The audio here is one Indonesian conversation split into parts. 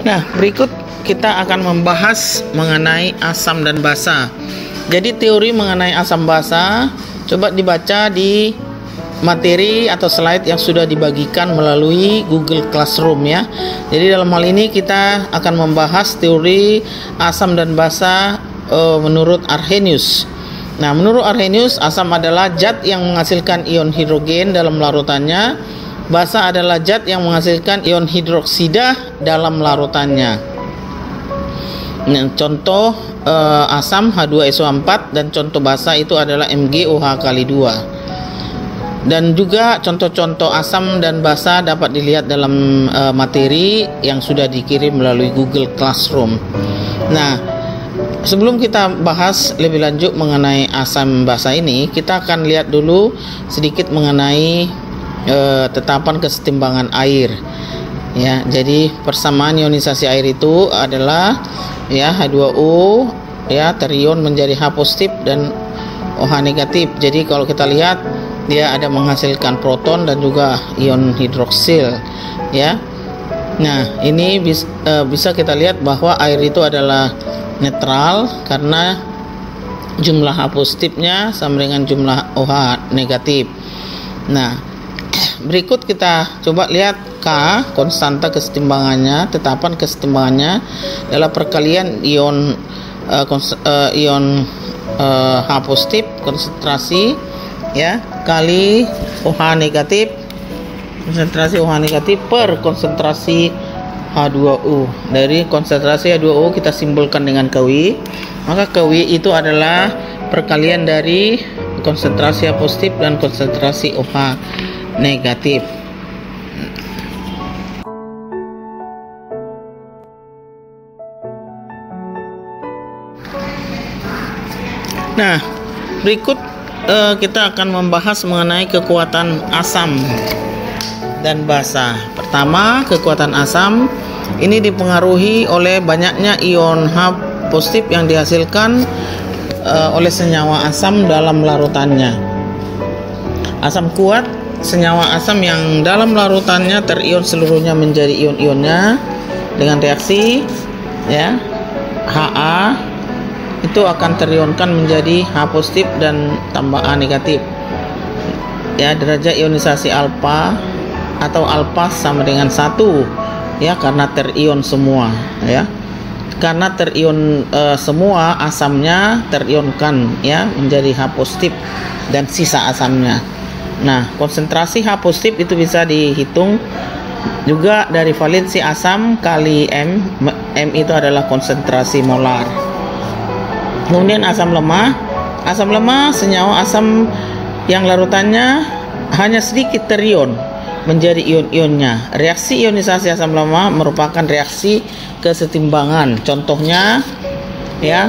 Nah, berikut kita akan membahas mengenai asam dan basa. Jadi teori mengenai asam basa coba dibaca di materi atau slide yang sudah dibagikan melalui Google Classroom ya. Jadi dalam hal ini kita akan membahas teori asam dan basa menurut Arrhenius. Nah, menurut Arrhenius, asam adalah zat yang menghasilkan ion hidrogen dalam larutannya. Basa adalah zat yang menghasilkan ion hidroksida dalam larutannya. Nah, contoh asam H2SO4 dan contoh basa itu adalah MgOH kali 2. Dan juga contoh-contoh asam dan basa dapat dilihat dalam materi yang sudah dikirim melalui Google Classroom. Nah, sebelum kita bahas lebih lanjut mengenai asam basa ini, kita akan lihat dulu sedikit mengenai tetapan kesetimbangan air. Ya, jadi persamaan ionisasi air itu adalah ya H2O ya terion menjadi H positif dan OH negatif. Jadi kalau kita lihat dia ada menghasilkan proton dan juga ion hidroksil ya. Nah, ini bisa kita lihat bahwa air itu adalah netral karena jumlah H positifnya sama dengan jumlah OH negatif. Nah, berikut kita coba lihat K, konstanta kesetimbangannya, tetapan kesetimbangannya adalah perkalian ion H positif konsentrasi ya kali OH negatif, konsentrasi OH negatif per konsentrasi H2O. Dari konsentrasi H2O kita simbolkan dengan Kw, maka Kw itu adalah perkalian dari konsentrasi H positif dan konsentrasi OH negatif. Nah, berikut kita akan membahas mengenai kekuatan asam dan basa. Pertama, kekuatan asam ini dipengaruhi oleh banyaknya ion H positif yang dihasilkan oleh senyawa asam dalam larutannya. Asam kuat, senyawa asam yang dalam larutannya terion seluruhnya menjadi ion-ionnya dengan reaksi ya Ha itu akan terionkan menjadi H positif dan tambah A negatif. Ya, derajat ionisasi alfa atau alfa sama dengan 1 ya karena terion semua ya. Karena terion semua asamnya terionkan ya menjadi H positif dan sisa asamnya. Nah, konsentrasi H positif itu bisa dihitung juga dari valensi asam kali M. M itu adalah konsentrasi molar. Kemudian asam lemah. Asam lemah senyawa asam yang larutannya hanya sedikit terion menjadi ion-ionnya. Reaksi ionisasi asam lemah merupakan reaksi kesetimbangan. Contohnya ya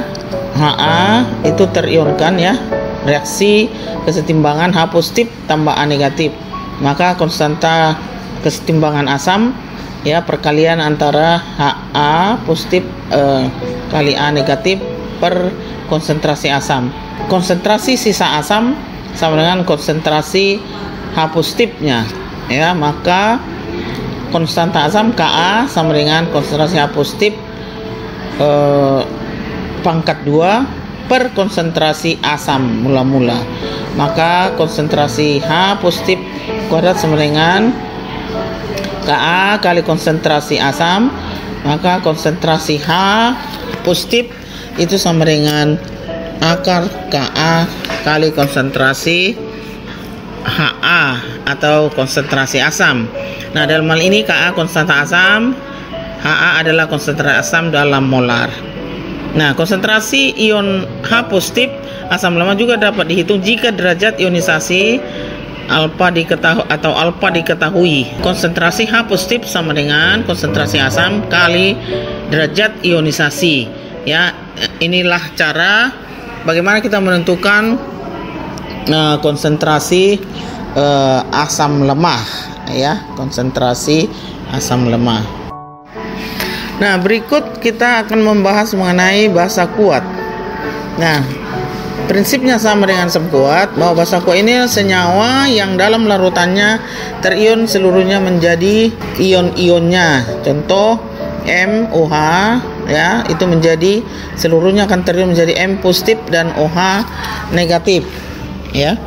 Ha itu terionkan ya. Reaksi kesetimbangan H positif tambah A negatif. Maka konstanta kesetimbangan asam ya perkalian antara Ha positif kali A negatif per konsentrasi asam. Konsentrasi sisa asam sama dengan konsentrasi H positifnya ya, maka konstanta asam Ka sama dengan konsentrasi H positif pangkat 2 per konsentrasi asam mula-mula. Maka konsentrasi H positif kuadrat sama dengan Ka kali konsentrasi asam, maka konsentrasi H positif itu sama dengan akar Ka kali konsentrasi Ha atau konsentrasi asam. Nah, dalam hal ini Ka konstanta asam, Ha adalah konsentrasi asam dalam molar. Nah, konsentrasi ion H positif asam lemah juga dapat dihitung jika derajat ionisasi alfa diketahui. Konsentrasi H positif sama dengan konsentrasi asam kali derajat ionisasi. Ya, inilah cara bagaimana kita menentukan konsentrasi asam lemah ya, konsentrasi asam lemah. Nah, berikut kita akan membahas mengenai basa kuat. Nah, prinsipnya sama dengan asam kuat, bahwa basa kuat ini senyawa yang dalam larutannya terion seluruhnya menjadi ion-ionnya. Contoh MOH ya, itu menjadi seluruhnya akan terion menjadi M positif dan OH negatif ya.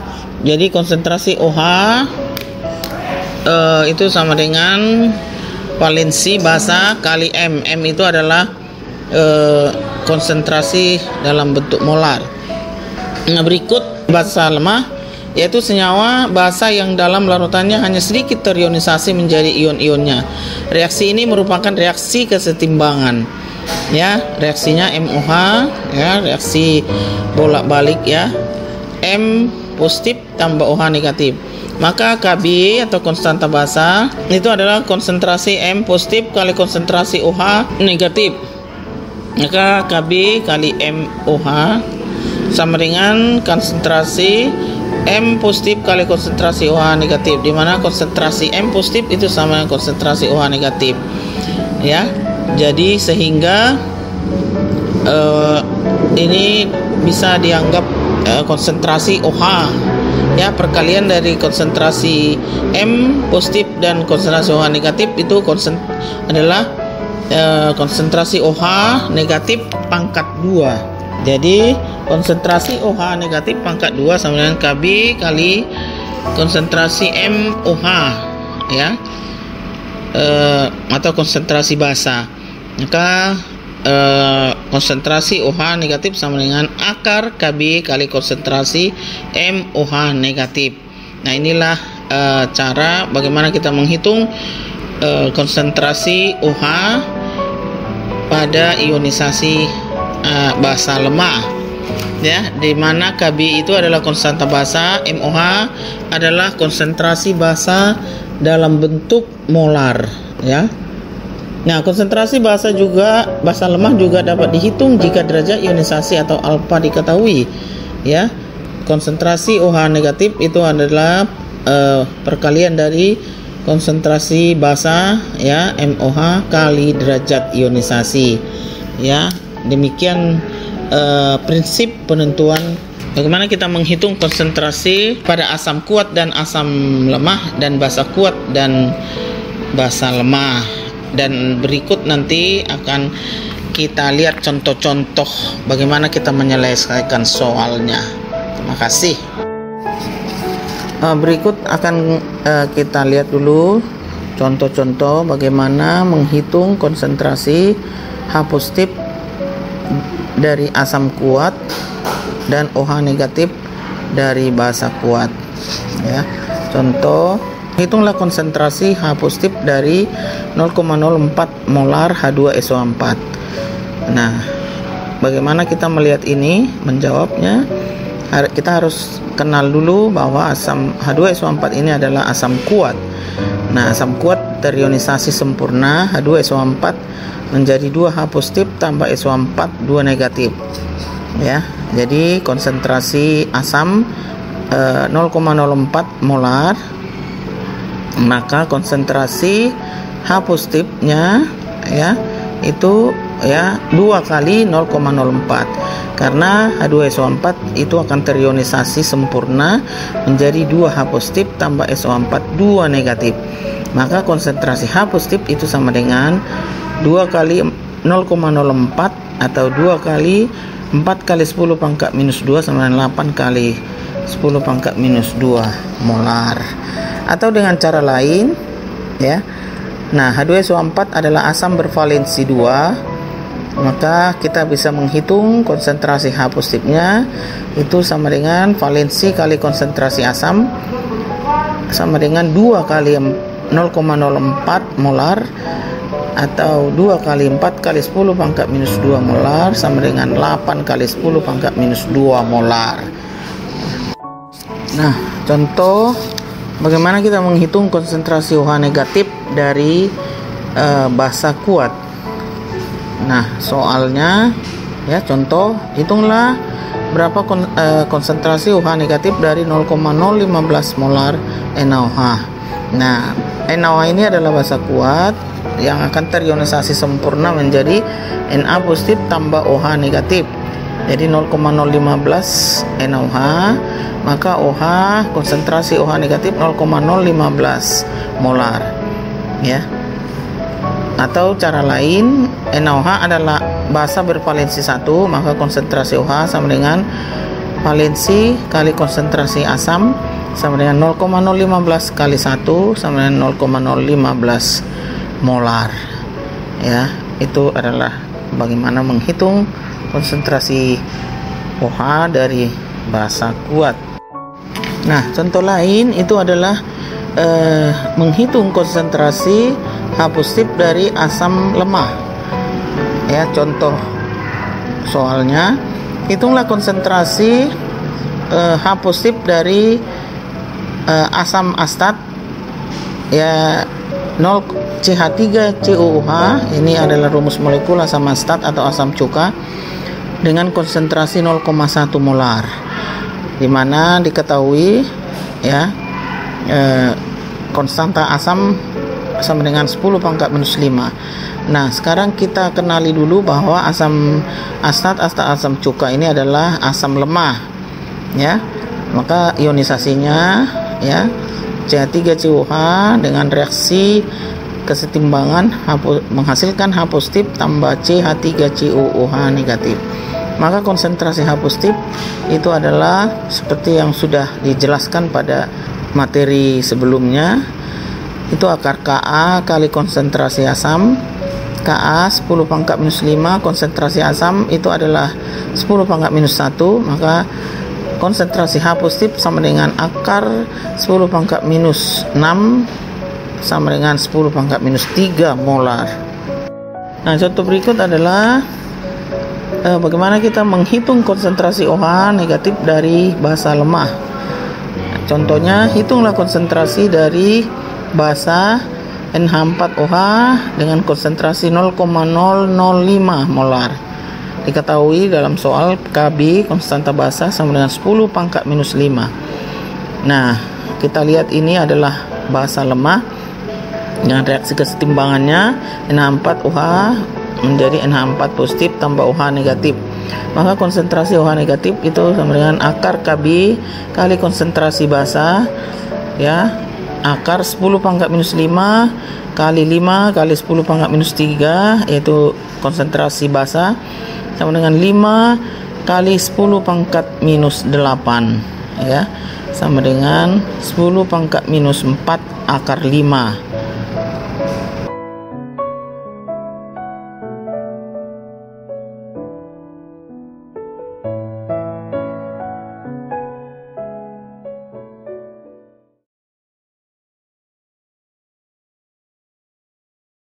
Jadi konsentrasi OH itu sama dengan valensi basa kali M. M itu adalah konsentrasi dalam bentuk molar. Nah, berikut basa lemah, yaitu senyawa basa yang dalam larutannya hanya sedikit terionisasi menjadi ion-ionnya. Reaksi ini merupakan reaksi kesetimbangan ya, reaksinya MOH ya, reaksi bolak-balik ya, M positif tambah OH negatif. Maka Kb atau konstanta basa itu adalah konsentrasi M positif kali konsentrasi OH negatif. Maka Kb kali MOH sama dengan konsentrasi M positif kali konsentrasi OH negatif, di mana konsentrasi M positif itu sama dengan konsentrasi OH negatif ya. Jadi sehingga ini bisa dianggap konsentrasi OH ya, perkalian dari konsentrasi M positif dan konsentrasi OH negatif itu adalah konsentrasi OH negatif pangkat 2. Jadi konsentrasi OH negatif pangkat 2 sama dengan Kb kali konsentrasi MOH ya, atau konsentrasi basa. Maka konsentrasi OH negatif sama dengan akar Kb kali konsentrasi MOH negatif. Nah, inilah cara bagaimana kita menghitung konsentrasi OH pada ionisasi basa lemah ya, di mana Kb itu adalah konstanta basa, MOH adalah konsentrasi basa dalam bentuk molar ya. Nah, konsentrasi basa lemah juga dapat dihitung jika derajat ionisasi atau alfa diketahui ya. Konsentrasi OH negatif itu adalah perkalian dari konsentrasi basa ya, MOH kali derajat ionisasi ya. Demikian prinsip penentuan bagaimana kita menghitung konsentrasi pada asam kuat dan asam lemah, dan basa kuat dan basa lemah. Dan berikut nanti akan kita lihat contoh-contoh bagaimana kita menyelesaikan soalnya. Terima kasih. Berikut akan kita lihat dulu contoh-contoh bagaimana menghitung konsentrasi H positif dari asam kuat dan OH negatif dari basa kuat ya. Contoh, hitunglah konsentrasi H positif dari 0,04 molar H2SO4. Nah, bagaimana kita melihat ini, menjawabnya kita harus kenal dulu bahwa asam H2SO4 ini adalah asam kuat. Nah, asam kuat terionisasi sempurna H2SO4 menjadi 2H positif tambah SO4 2 negatif ya. Jadi konsentrasi asam 0,04 molar, maka konsentrasi H positifnya ya itu ya 2 kali 0,04, karena H2SO4 itu akan terionisasi sempurna menjadi 2H positif tambah SO4 2 negatif. Maka konsentrasi H positif itu sama dengan 2 kali 0,04 atau 2 kali 4 kali 10 pangkat minus 2 sama dengan 8 kali 10 pangkat minus 2 molar. Atau dengan cara lain ya, nah H2SO4 adalah asam bervalensi 2, maka kita bisa menghitung konsentrasi H positifnya itu sama dengan valensi kali konsentrasi asam sama dengan 2 kali 0,04 molar atau 2 kali 4 kali 10 pangkat minus 2 molar sama dengan 8 kali 10 pangkat minus 2 molar. Nah, contoh bagaimana kita menghitung konsentrasi OH negatif dari basa kuat. Nah, soalnya ya, contoh, hitunglah berapa konsentrasi OH negatif dari 0,015 molar NaOH. Nah, NaOH ini adalah basa kuat yang akan terionisasi sempurna menjadi Na positif tambah OH negatif. Jadi 0,015 NaOH, maka OH konsentrasi OH negatif 0,015 molar ya. Atau cara lain, NaOH adalah basa bervalensi 1, maka konsentrasi OH sama dengan valensi kali konsentrasi asam sama dengan 0,015 kali 1 sama dengan 0,015 molar. Ya, itu adalah bagaimana menghitung konsentrasi OH dari basa kuat. Nah, contoh lain itu adalah menghitung konsentrasi H positif dari asam lemah. Ya, contoh soalnya, hitunglah konsentrasi H positif dari asam astat ya 0 CH3COOH. Ini adalah rumus molekul asam astat atau asam cuka dengan konsentrasi 0,1 molar, di mana diketahui ya konstanta asam sama dengan 10⁻⁻⁵. Nah, sekarang kita kenali dulu bahwa asam astat atau asam cuka ini adalah asam lemah, ya. Maka ionisasinya ya CH3COOH dengan reaksi kesetimbangan menghasilkan H positif tambah CH3COOH negatif. Maka konsentrasi H positif itu adalah seperti yang sudah dijelaskan pada materi sebelumnya, itu akar Ka kali konsentrasi asam. Ka 10⁻⁵, konsentrasi asam itu adalah 10⁻⁻⁴, maka konsentrasi H positif sama dengan akar 10⁻⁻⁶ sama dengan 10⁻⁻³ molar. Nah, contoh berikut adalah bagaimana kita menghitung konsentrasi OH negatif dari basa lemah. Contohnya, hitunglah konsentrasi dari basa NH4OH dengan konsentrasi 0,005 molar. Diketahui dalam soal Kb konstanta basa sama dengan 10⁻⁻⁵. Nah, kita lihat ini adalah basa lemah dengan reaksi kesetimbangannya NH4OH menjadi NH4 positif tambah OH negatif. Maka konsentrasi OH negatif itu sama dengan akar Kb kali konsentrasi basa ya, akar 10⁻⁻⁵ kali 5 kali 10⁻⁻⁵, yaitu konsentrasi basa sama dengan 5 kali 10⁻⁻⁸ ya, sama dengan 10⁻⁻⁴ akar 5.